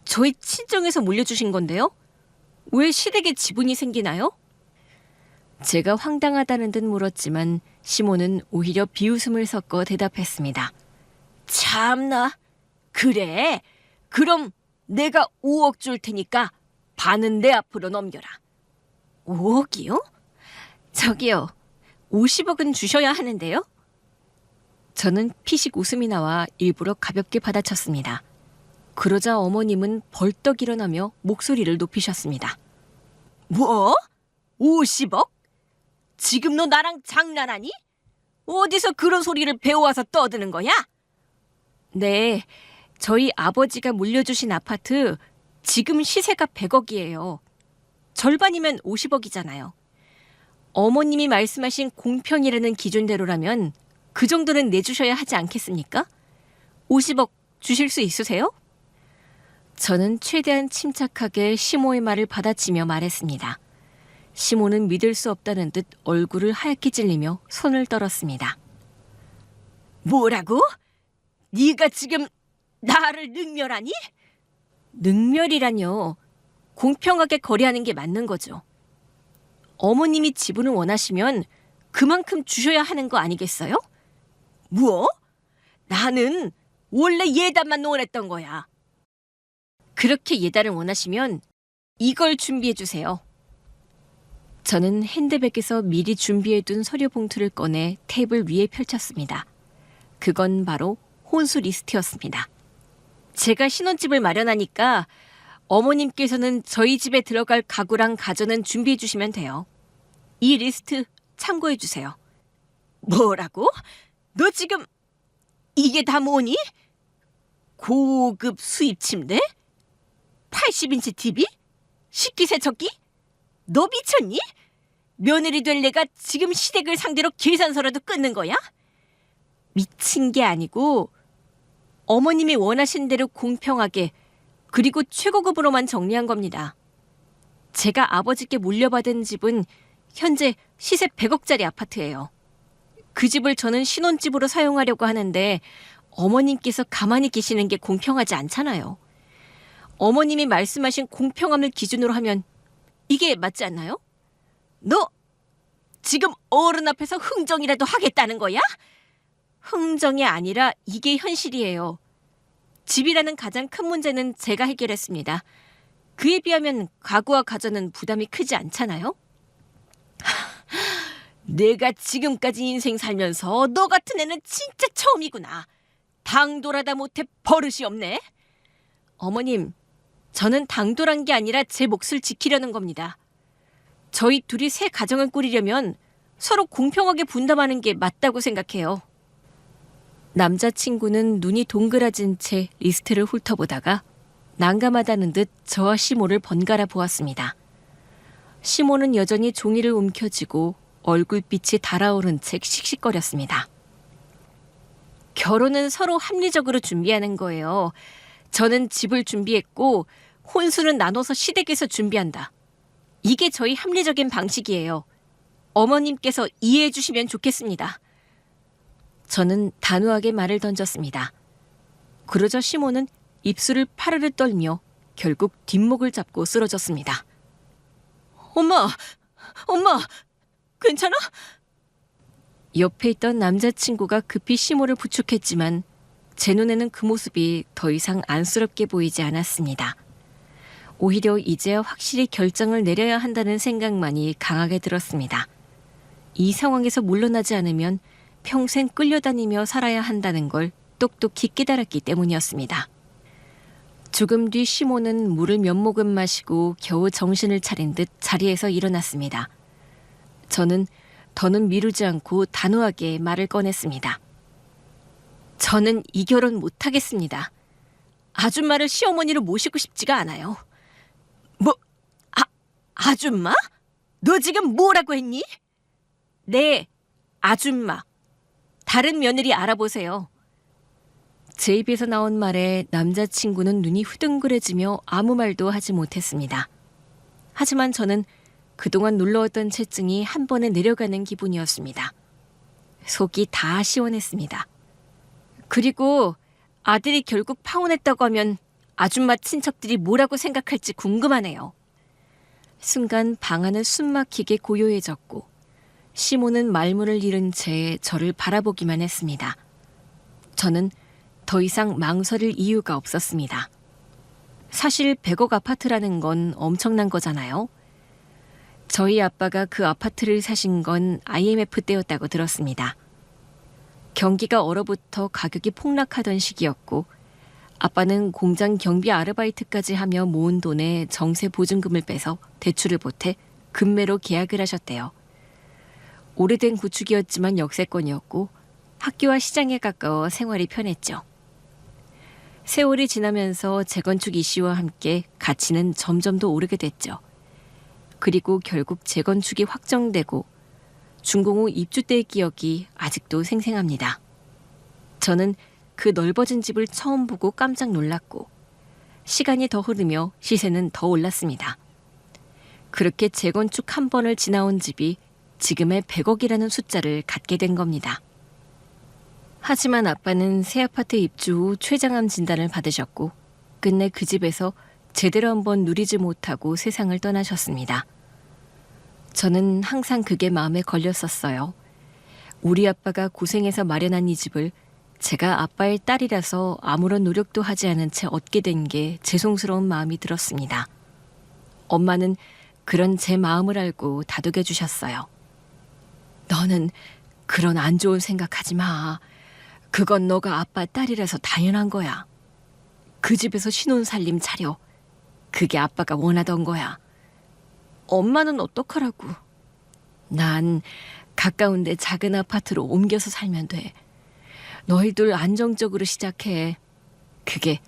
저희 친정에서 물려주신 건데요? 왜 시댁에 지분이 생기나요? 제가 황당하다는 듯 물었지만 시모는 오히려 비웃음을 섞어 대답했습니다. 참나, 그래? 그럼 내가 5억 줄 테니까 반은 내 앞으로 넘겨라. 5억이요? 저기요, 50억은 주셔야 하는데요? 저는 피식 웃음이 나와 일부러 가볍게 받아쳤습니다. 그러자 어머님은 벌떡 일어나며 목소리를 높이셨습니다. 뭐? 50억? 지금 너 나랑 장난하니? 어디서 그런 소리를 배워와서 떠드는 거야? 네, 저희 아버지가 물려주신 아파트 지금 시세가 100억이에요. 절반이면 50억이잖아요. 어머님이 말씀하신 공평이라는 기준대로라면 그 정도는 내주셔야 하지 않겠습니까? 50억 주실 수 있으세요? 저는 최대한 침착하게 시모의 말을 받아치며 말했습니다. 시모는 믿을 수 없다는 듯 얼굴을 하얗게 찔리며 손을 떨었습니다. 뭐라고? 네가 지금 나를 능멸하니? 능멸이라뇨. 공평하게 거래하는 게 맞는 거죠. 어머님이 지분을 원하시면 그만큼 주셔야 하는 거 아니겠어요? 뭐? 나는 원래 예단만 원했던 거야. 그렇게 예단을 원하시면 이걸 준비해 주세요. 저는 핸드백에서 미리 준비해둔 서류 봉투를 꺼내 테이블 위에 펼쳤습니다. 그건 바로 혼수 리스트였습니다. 제가 신혼집을 마련하니까 어머님께서는 저희 집에 들어갈 가구랑 가전은 준비해 주시면 돼요. 이 리스트 참고해 주세요. 뭐라고? 너 지금 이게 다 뭐니? 고급 수입 침대? 80인치 TV? 식기세척기? 너 미쳤니? 며느리 될 내가 지금 시댁을 상대로 계산서라도 끊는 거야? 미친 게 아니고 어머님이 원하신 대로 공평하게 그리고 최고급으로만 정리한 겁니다. 제가 아버지께 물려받은 집은 현재 시세 100억짜리 아파트예요. 그 집을 저는 신혼집으로 사용하려고 하는데 어머님께서 가만히 계시는 게 공평하지 않잖아요. 어머님이 말씀하신 공평함을 기준으로 하면 이게 맞지 않나요? 너 지금 어른 앞에서 흥정이라도 하겠다는 거야? 흥정이 아니라 이게 현실이에요. 집이라는 가장 큰 문제는 제가 해결했습니다. 그에 비하면 가구와 가전은 부담이 크지 않잖아요? 내가 지금까지 인생 살면서 너 같은 애는 진짜 처음이구나. 당돌하다 못해 버릇이 없네. 어머님, 저는 당돌한 게 아니라 제 몫을 지키려는 겁니다. 저희 둘이 새 가정을 꾸리려면 서로 공평하게 분담하는 게 맞다고 생각해요. 남자친구는 눈이 동그라진 채 리스트를 훑어보다가 난감하다는 듯 저와 시모를 번갈아 보았습니다. 시모는 여전히 종이를 움켜쥐고 얼굴빛이 달아오른 채 씩씩거렸습니다. 결혼은 서로 합리적으로 준비하는 거예요. 저는 집을 준비했고 혼수는 나눠서 시댁에서 준비한다. 이게 저희 합리적인 방식이에요. 어머님께서 이해해 주시면 좋겠습니다. 저는 단호하게 말을 던졌습니다. 그러자 시모는 입술을 파르르 떨며 결국 뒷목을 잡고 쓰러졌습니다. 엄마! 괜찮아? 옆에 있던 남자친구가 급히 시모를 부축했지만 제 눈에는 그 모습이 더 이상 안쓰럽게 보이지 않았습니다. 오히려 이제야 확실히 결정을 내려야 한다는 생각만이 강하게 들었습니다. 이 상황에서 물러나지 않으면 평생 끌려다니며 살아야 한다는 걸 똑똑히 깨달았기 때문이었습니다. 조금 뒤 시모는 물을 몇 모금 마시고 겨우 정신을 차린 듯 자리에서 일어났습니다. 저는 더는 미루지 않고 단호하게 말을 꺼냈습니다. 저는 이 결혼 못하겠습니다. 아줌마를 시어머니로 모시고 싶지가 않아요. 아줌마? 너 지금 뭐라고 했니? 네, 아줌마. 다른 며느리 알아보세요. 제 입에서 나온 말에 남자친구는 눈이 후둥그레지며 아무 말도 하지 못했습니다. 하지만 저는 그동안 눌러왔던 채증이 한 번에 내려가는 기분이었습니다. 속이 다 시원했습니다. 그리고 아들이 결국 파혼했다고 하면 아줌마 친척들이 뭐라고 생각할지 궁금하네요. 순간 방 안은 숨막히게 고요해졌고 시모는 말문을 잃은 채 저를 바라보기만 했습니다. 저는 더 이상 망설일 이유가 없었습니다. 사실 100억 아파트라는 건 엄청난 거잖아요. 저희 아빠가 그 아파트를 사신 건 IMF 때였다고 들었습니다. 경기가 얼어붙어 가격이 폭락하던 시기였고 아빠는 공장 경비 아르바이트까지 하며 모은 돈에 정세 보증금을 빼서 대출을 보태 급매로 계약을 하셨대요. 오래된 구축이었지만 역세권이었고 학교와 시장에 가까워 생활이 편했죠. 세월이 지나면서 재건축 이슈와 함께 가치는 점점 더 오르게 됐죠. 그리고 결국 재건축이 확정되고 준공 후 입주 때의 기억이 아직도 생생합니다. 저는 그 넓어진 집을 처음 보고 깜짝 놀랐고 시간이 더 흐르며 시세는 더 올랐습니다. 그렇게 재건축 한 번을 지나온 집이 지금의 100억이라는 숫자를 갖게 된 겁니다. 하지만 아빠는 새 아파트 입주 후 췌장암 진단을 받으셨고 끝내 그 집에서 제대로 한번 누리지 못하고 세상을 떠나셨습니다. 저는 항상 그게 마음에 걸렸었어요. 우리 아빠가 고생해서 마련한 이 집을 제가 아빠의 딸이라서 아무런 노력도 하지 않은 채 얻게 된 게 죄송스러운 마음이 들었습니다. 엄마는 그런 제 마음을 알고 다독여 주셨어요. 너는 그런 안 좋은 생각하지 마. 그건 너가 아빠 딸이라서 당연한 거야. 그 집에서 신혼살림 차려. 그게 아빠가 원하던 거야. 엄마는 어떡하라고. 난 가까운 데 작은 아파트로 옮겨서 살면 돼. 너희들 안정적으로 시작해. 그게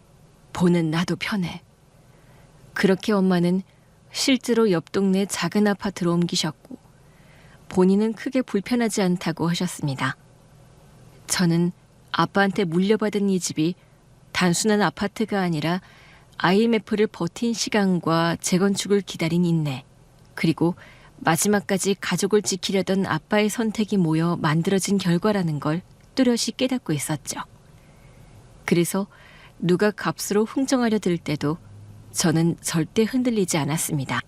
보는 나도 편해. 그렇게 엄마는 실제로 옆 동네 작은 아파트로 옮기셨고 본인은 크게 불편하지 않다고 하셨습니다. 저는 아빠한테 물려받은 이 집이 단순한 아파트가 아니라 IMF를 버틴 시간과 재건축을 기다린 인내, 그리고 마지막까지 가족을 지키려던 아빠의 선택이 모여 만들어진 결과라는 걸 뚜렷이 깨닫고 있었죠. 그래서 누가 값으로 흥정하려 들 때도 저는 절대 흔들리지 않았습니다.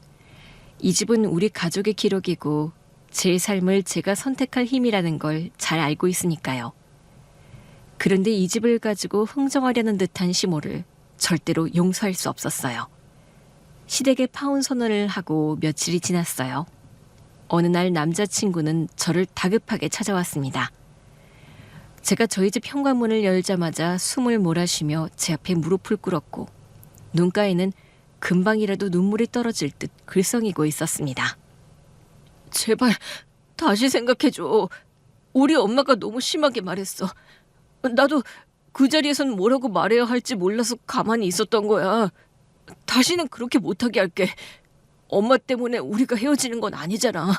이 집은 우리 가족의 기록이고 제 삶을 제가 선택할 힘이라는 걸 잘 알고 있으니까요. 그런데 이 집을 가지고 흥정하려는 듯한 시모를 절대로 용서할 수 없었어요. 시댁에 파혼 선언을 하고 며칠이 지났어요. 어느 날 남자친구는 저를 다급하게 찾아왔습니다. 제가 저희 집 현관문을 열자마자 숨을 몰아쉬며 제 앞에 무릎을 꿇었고 눈가에는 금방이라도 눈물이 떨어질 듯 글썽이고 있었습니다. 제발 다시 생각해줘. 우리 엄마가 너무 심하게 말했어. 나도 그 자리에선 뭐라고 말해야 할지 몰라서 가만히 있었던 거야. 다시는 그렇게 못하게 할게. 엄마 때문에 우리가 헤어지는 건 아니잖아.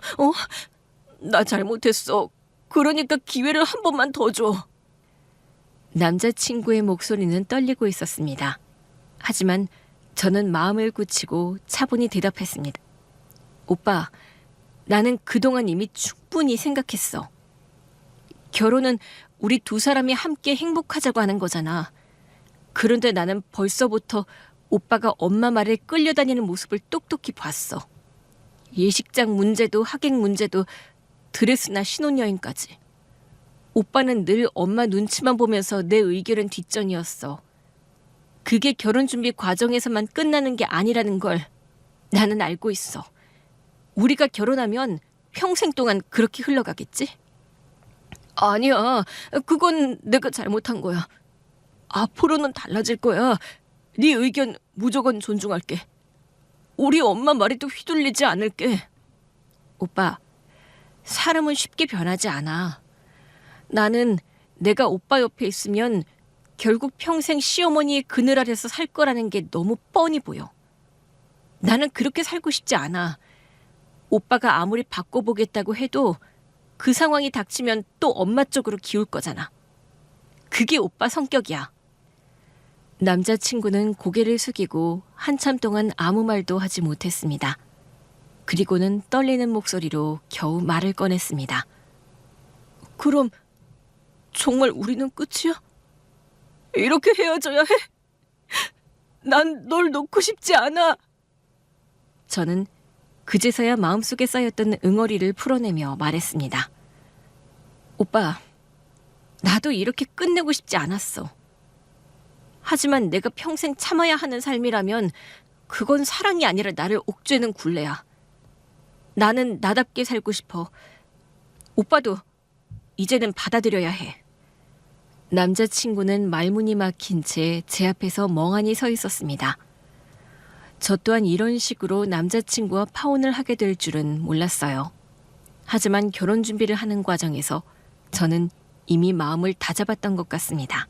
나 잘못했어. 그러니까 기회를 한 번만 더 줘. 남자친구의 목소리는 떨리고 있었습니다. 하지만 저는 마음을 굳히고 차분히 대답했습니다. 오빠, 나는 그동안 이미 충분히 생각했어. 결혼은 우리 두 사람이 함께 행복하자고 하는 거잖아. 그런데 나는 벌써부터 오빠가 엄마 말에 끌려다니는 모습을 똑똑히 봤어. 예식장 문제도 하객 문제도 드레스나 신혼여행까지. 오빠는 늘 엄마 눈치만 보면서 내 의견은 뒷전이었어. 그게 결혼 준비 과정에서만 끝나는 게 아니라는 걸 나는 알고 있어. 우리가 결혼하면 평생 동안 그렇게 흘러가겠지? 아니야. 그건 내가 잘못한 거야. 앞으로는 달라질 거야. 네 의견 무조건 존중할게. 우리 엄마 말에도 휘둘리지 않을게. 오빠, 사람은 쉽게 변하지 않아. 나는 내가 오빠 옆에 있으면 결국 평생 시어머니의 그늘 아래서 살 거라는 게 너무 뻔히 보여. 나는 그렇게 살고 싶지 않아. 오빠가 아무리 바꿔보겠다고 해도 그 상황이 닥치면 또 엄마 쪽으로 기울 거잖아. 그게 오빠 성격이야. 남자친구는 고개를 숙이고 한참 동안 아무 말도 하지 못했습니다. 그리고는 떨리는 목소리로 겨우 말을 꺼냈습니다. 그럼 정말 우리는 끝이야? 이렇게 헤어져야 해? 난 널 놓고 싶지 않아. 저는 그제서야 마음속에 쌓였던 응어리를 풀어내며 말했습니다. 오빠, 나도 이렇게 끝내고 싶지 않았어. 하지만 내가 평생 참아야 하는 삶이라면 그건 사랑이 아니라 나를 옥죄는 굴레야. 나는 나답게 살고 싶어. 오빠도 이제는 받아들여야 해. 남자친구는 말문이 막힌 채 제 앞에서 멍하니 서 있었습니다. 저 또한 이런 식으로 남자친구와 파혼을 하게 될 줄은 몰랐어요. 하지만 결혼 준비를 하는 과정에서 저는 이미 마음을 다잡았던 것 같습니다.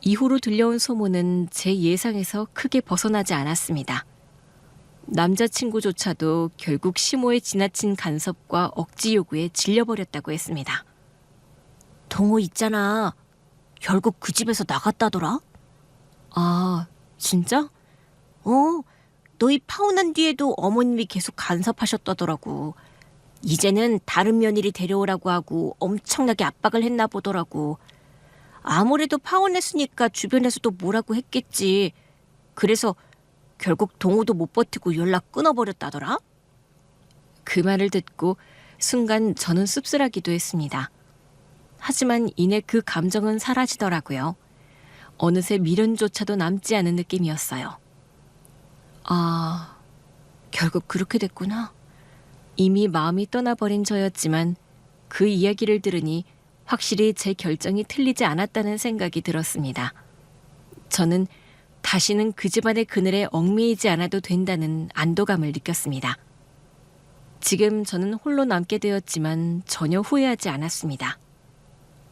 이후로 들려온 소문은 제 예상에서 크게 벗어나지 않았습니다. 남자친구조차도 결국 시모의 지나친 간섭과 억지 요구에 질려버렸다고 했습니다. 동호 있잖아. 결국 그 집에서 나갔다더라? 아, 진짜? 너희 파혼한 뒤에도 어머님이 계속 간섭하셨다더라고. 이제는 다른 며느리 데려오라고 하고 엄청나게 압박을 했나 보더라고. 아무래도 파혼했으니까 주변에서도 뭐라고 했겠지. 그래서 결국 동호도 못 버티고 연락 끊어버렸다더라. 그 말을 듣고 순간 저는 씁쓸하기도 했습니다. 하지만 이내 그 감정은 사라지더라고요. 어느새 미련조차도 남지 않은 느낌이었어요. 아, 결국 그렇게 됐구나. 이미 마음이 떠나버린 저였지만 그 이야기를 들으니 확실히 제 결정이 틀리지 않았다는 생각이 들었습니다. 저는 다시는 그 집안의 그늘에 얽매이지 않아도 된다는 안도감을 느꼈습니다. 지금 저는 홀로 남게 되었지만 전혀 후회하지 않았습니다.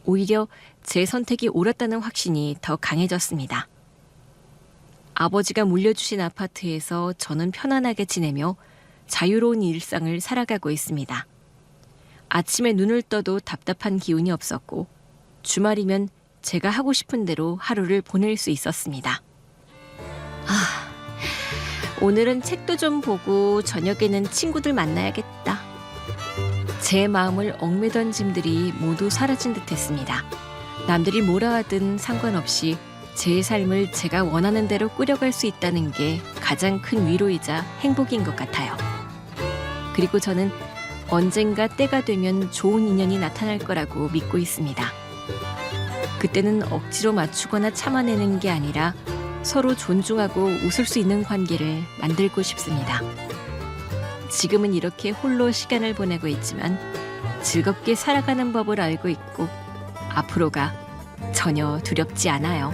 오히려 제 선택이 옳았다는 확신이 더 강해졌습니다. 아버지가 물려주신 아파트에서 저는 편안하게 지내며 자유로운 일상을 살아가고 있습니다. 아침에 눈을 떠도 답답한 기운이 없었고 주말이면 제가 하고 싶은 대로 하루를 보낼 수 있었습니다. 오늘은 책도 좀 보고 저녁에는 친구들 만나야겠다. 제 마음을 얽매던 짐들이 모두 사라진 듯했습니다. 남들이 뭐라 하든 상관없이 제 삶을 제가 원하는 대로 꾸려갈 수 있다는 게 가장 큰 위로이자 행복인 것 같아요. 그리고 저는 언젠가 때가 되면 좋은 인연이 나타날 거라고 믿고 있습니다. 그때는 억지로 맞추거나 참아내는 게 아니라 서로 존중하고 웃을 수 있는 관계를 만들고 싶습니다. 지금은 이렇게 홀로 시간을 보내고 있지만 즐겁게 살아가는 법을 알고 있고 앞으로가 전혀 두렵지 않아요.